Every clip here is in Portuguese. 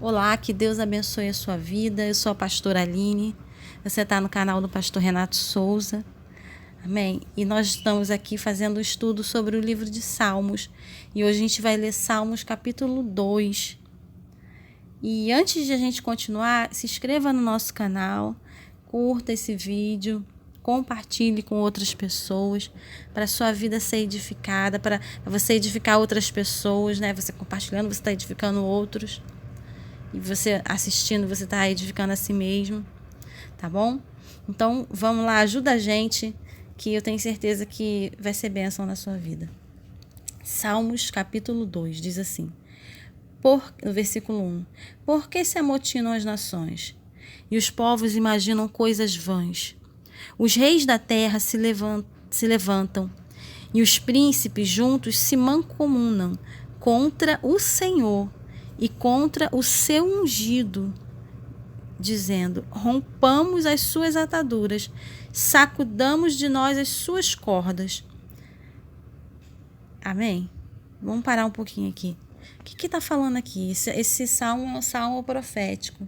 Olá, que Deus abençoe a sua vida. Eu sou a pastora Aline. Você está no canal do pastor Renato Souza. Amém? E nós estamos aqui fazendo um estudo sobre o livro de Salmos. E hoje a gente vai ler Salmos capítulo 2. E antes de a gente continuar, se inscreva no nosso canal, curta esse vídeo, compartilhe com outras pessoas, para a sua vida ser edificada, para você edificar outras pessoas, né? Você compartilhando, você está edificando outros. E você assistindo, você está edificando a si mesmo, tá bom? Então, vamos lá, ajuda a gente, que eu tenho certeza que vai ser bênção na sua vida. Salmos, capítulo 2, diz assim, no versículo 1. Por que se amotinam as nações? E os povos imaginam coisas vãs. Os reis da terra se levantam, e os príncipes juntos se mancomunam contra o Senhor e contra o seu ungido, dizendo: rompamos as suas ataduras, sacudamos de nós as suas cordas. Amém? Vamos parar um pouquinho aqui. O que está falando aqui? Esse salmo é um salmo profético.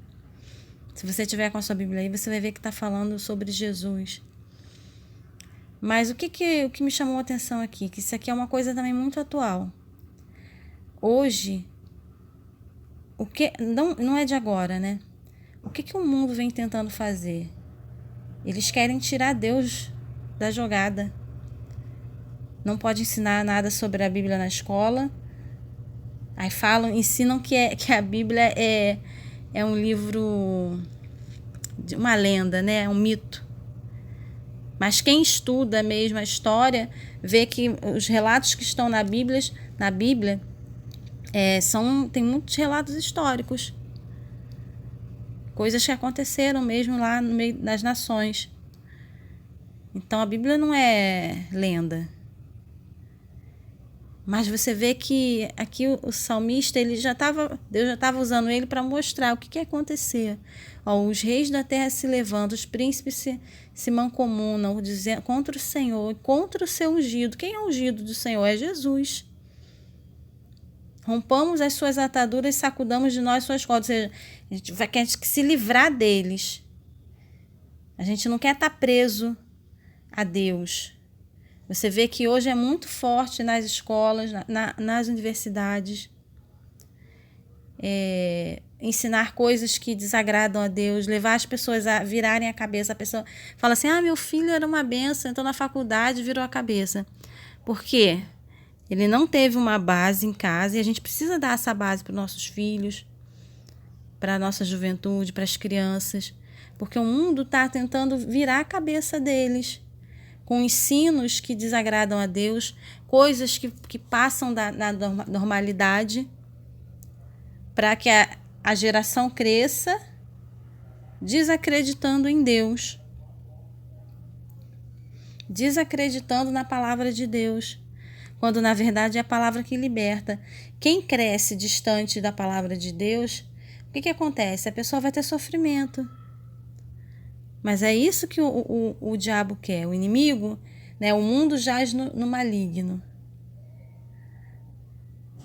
Se você tiver com a sua Bíblia aí, você vai ver que está falando sobre Jesus. Mas o que me chamou a atenção aqui? Que isso aqui é uma coisa também muito atual. Hoje, não é de agora, né? O que o mundo vem tentando fazer? Eles querem tirar Deus da jogada. Não pode ensinar nada sobre a Bíblia na escola. Aí ensinam que a Bíblia é um livro de uma lenda, né? É um mito. Mas quem estuda mesmo a história vê que os relatos que estão na Bíblia tem muitos relatos históricos. Coisas que aconteceram mesmo lá no meio das nações. Então a Bíblia não é lenda. Mas você vê que aqui o salmista, Deus já estava usando ele para mostrar o que ia acontecer. Os reis da terra se levantam, os príncipes se mancomunam dizendo, contra o Senhor, contra o seu ungido. Quem é o ungido do Senhor? É Jesus. Rompamos as suas ataduras e sacudamos de nós suas cordas. Ou seja, a gente quer se livrar deles. A gente não quer estar preso a Deus. Você vê que hoje é muito forte nas escolas, nas universidades, ensinar coisas que desagradam a Deus, levar as pessoas a virarem a cabeça. A pessoa fala assim, meu filho era uma benção, entrou na faculdade, virou a cabeça. Por quê? Ele não teve uma base em casa e a gente precisa dar essa base para os nossos filhos, para a nossa juventude, para as crianças, porque o mundo está tentando virar a cabeça deles com ensinos que desagradam a Deus, coisas que passam da normalidade, para que a geração cresça desacreditando em Deus, desacreditando na palavra de Deus, quando na verdade é a palavra que liberta. Quem cresce distante da palavra de Deus, o que acontece? A pessoa vai ter sofrimento. Mas é isso que o diabo quer, o inimigo, né? O mundo jaz no maligno.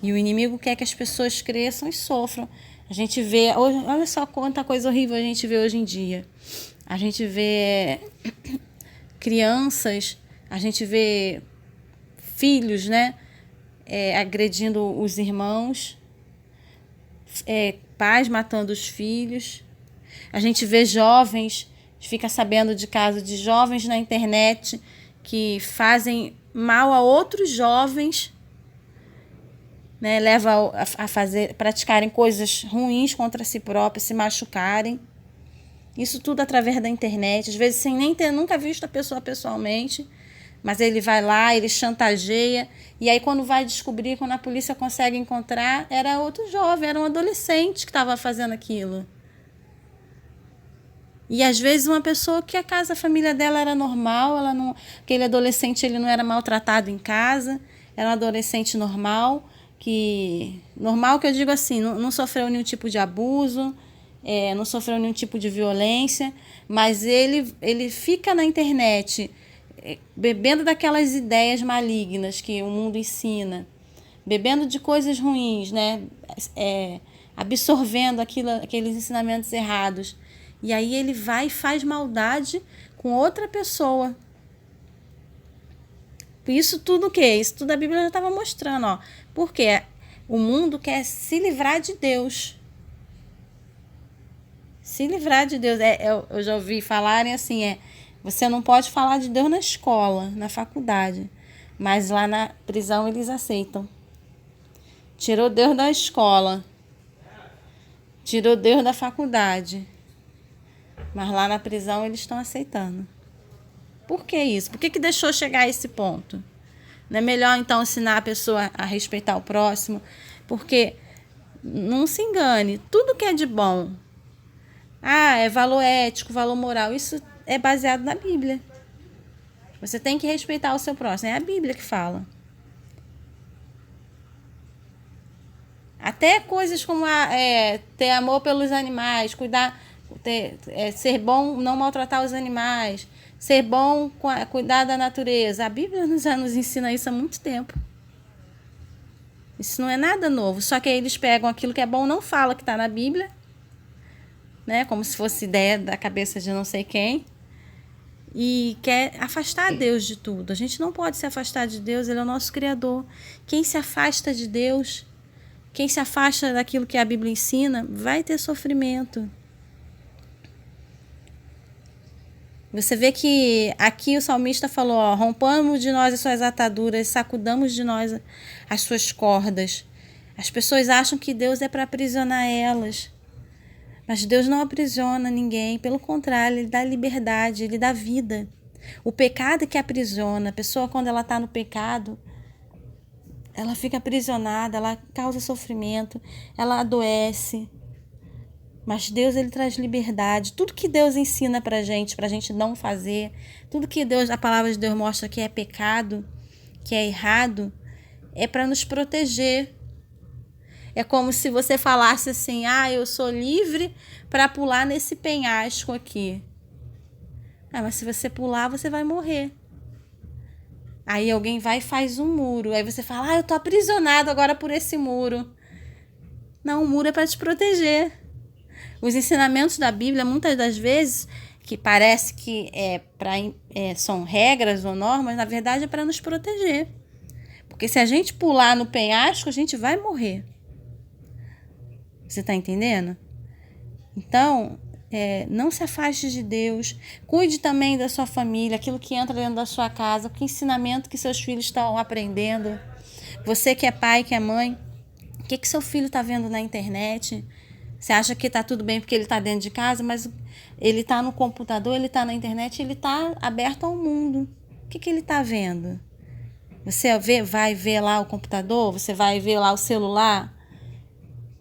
E o inimigo quer que as pessoas cresçam e sofram. A gente vê, olha só quanta coisa horrível a gente vê hoje em dia. A gente vê crianças, a gente vê filhos, né? Agredindo os irmãos, pais matando os filhos. A gente vê jovens, fica sabendo de casos de jovens na internet que fazem mal a outros jovens, né? Leva a praticarem coisas ruins contra si próprios, se machucarem. Isso tudo através da internet, às vezes sem nem ter nunca visto a pessoa pessoalmente, mas ele vai lá, ele chantageia, e aí quando vai descobrir, quando a polícia consegue encontrar, era outro jovem, era um adolescente que estava fazendo aquilo. E às vezes uma pessoa que a família dela era normal, aquele adolescente ele não era maltratado em casa, era um adolescente normal que eu digo assim, não sofreu nenhum tipo de abuso, não sofreu nenhum tipo de violência, mas ele fica na internet bebendo daquelas ideias malignas que o mundo ensina, bebendo de coisas ruins, né? absorvendo aqueles ensinamentos errados. E aí ele vai e faz maldade com outra pessoa. Isso tudo o quê? Isso tudo a Bíblia já estava mostrando, ó. Porque o mundo quer se livrar de Deus. Se livrar de Deus. Eu já ouvi falarem assim, você não pode falar de Deus na escola, na faculdade. Mas lá na prisão eles aceitam. Tirou Deus da escola. Tirou Deus da faculdade. Mas lá na prisão eles estão aceitando. Por que isso? Por que deixou chegar a esse ponto? Não é melhor, então, ensinar a pessoa a respeitar o próximo? Porque, não se engane, tudo que é de bom, é valor ético, valor moral, isso é baseado na Bíblia. Você tem que respeitar o seu próximo, é a Bíblia que fala. Até coisas como ter amor pelos animais, ser bom, não maltratar os animais, ser bom, cuidar da natureza. A Bíblia já nos ensina isso há muito tempo. Isso não é nada novo. Só que aí eles pegam aquilo que é bom, não fala que está na Bíblia, né? Como se fosse ideia da cabeça de não sei quem. E quer afastar Deus de tudo. A gente não pode se afastar de Deus, Ele é o nosso Criador. Quem se afasta de Deus, quem se afasta daquilo que a Bíblia ensina, vai ter sofrimento. Você vê que aqui o salmista falou, rompamos de nós as suas ataduras, sacudamos de nós as suas cordas. As pessoas acham que Deus é para aprisionar elas. Mas Deus não aprisiona ninguém, pelo contrário, Ele dá liberdade, Ele dá vida. O pecado que aprisiona, a pessoa quando ela está no pecado, ela fica aprisionada, ela causa sofrimento, ela adoece. Mas Deus, Ele traz liberdade. Tudo que Deus ensina pra gente não fazer, tudo que a palavra de Deus mostra que é pecado, que é errado, é para nos proteger. É como se você falasse assim, eu sou livre para pular nesse penhasco aqui. Mas se você pular, você vai morrer. Aí alguém vai e faz um muro. Aí você fala, eu tô aprisionado agora por esse muro. Não, o muro é para te proteger. Os ensinamentos da Bíblia, muitas das vezes, que parece que são regras ou normas, na verdade é para nos proteger. Porque se a gente pular no penhasco, a gente vai morrer. Você está entendendo? Então, não se afaste de Deus. Cuide também da sua família, aquilo que entra dentro da sua casa, que ensinamento que seus filhos estão aprendendo. Você que é pai, que é mãe, o que seu filho está vendo na internet? Você acha que está tudo bem porque ele está dentro de casa, mas ele está no computador, ele está na internet, ele está aberto ao mundo. O que ele está vendo? Você vai ver lá o computador, você vai ver lá o celular,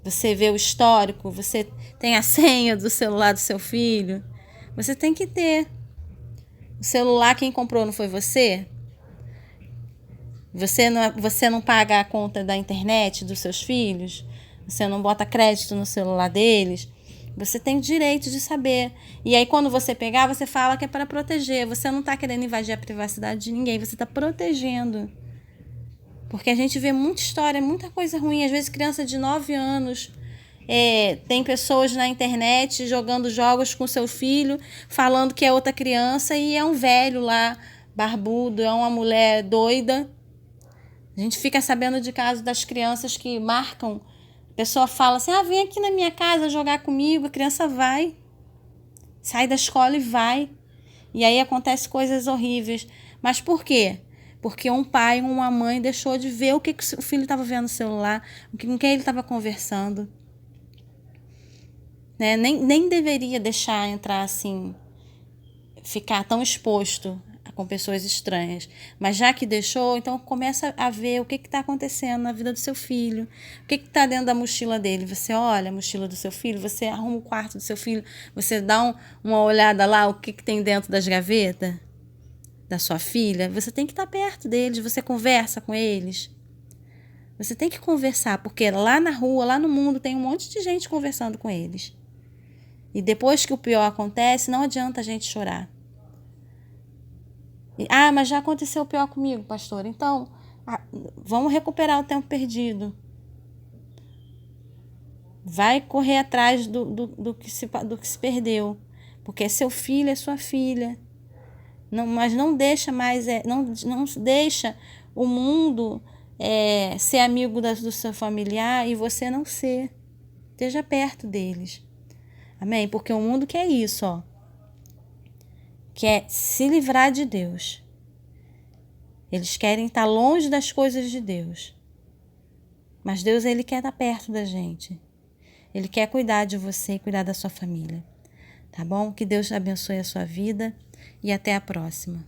você vê o histórico, você tem a senha do celular do seu filho. Você tem que ter. O celular quem comprou não foi você? Você não paga a conta da internet dos seus filhos? Você não bota crédito no celular deles? Você tem o direito de saber. E aí quando você pegar, você fala que é para proteger. Você não está querendo invadir a privacidade de ninguém, você está protegendo. Porque a gente vê muita história, muita coisa ruim. Às vezes criança de 9 anos, tem pessoas na internet jogando jogos com seu filho, falando que é outra criança e é um velho lá, barbudo, é uma mulher doida. A gente fica sabendo de casos das crianças que marcam. A pessoa fala assim, vem aqui na minha casa jogar comigo. A criança vai, sai da escola e vai. E aí acontecem coisas horríveis. Mas por quê? Porque um pai ou uma mãe deixou de ver o que o filho estava vendo no celular, com quem ele estava conversando. Né? Nem deveria deixar entrar assim, ficar tão exposto com pessoas estranhas. Mas já que deixou, então começa a ver o que está acontecendo na vida do seu filho. O que está dentro da mochila dele. Você olha a mochila do seu filho, você arruma o quarto do seu filho, você dá uma olhada lá, o que tem dentro das gavetas da sua filha. Você tem que estar perto deles, você conversa com eles. Você tem que conversar, porque lá na rua, lá no mundo, tem um monte de gente conversando com eles. E depois que o pior acontece, não adianta a gente chorar. Mas já aconteceu o pior comigo, pastor. Então, vamos recuperar o tempo perdido. Vai correr atrás do que se perdeu, porque é seu filho, é sua filha. Não, mas não deixa mais, não deixa o mundo ser amigo do seu familiar e você não ser. Esteja perto deles. Amém? Porque o mundo quer isso, ó. Quer se livrar de Deus. Eles querem estar longe das coisas de Deus. Mas Deus, Ele quer estar perto da gente. Ele quer cuidar de você e cuidar da sua família. Tá bom? Que Deus abençoe a sua vida e até a próxima.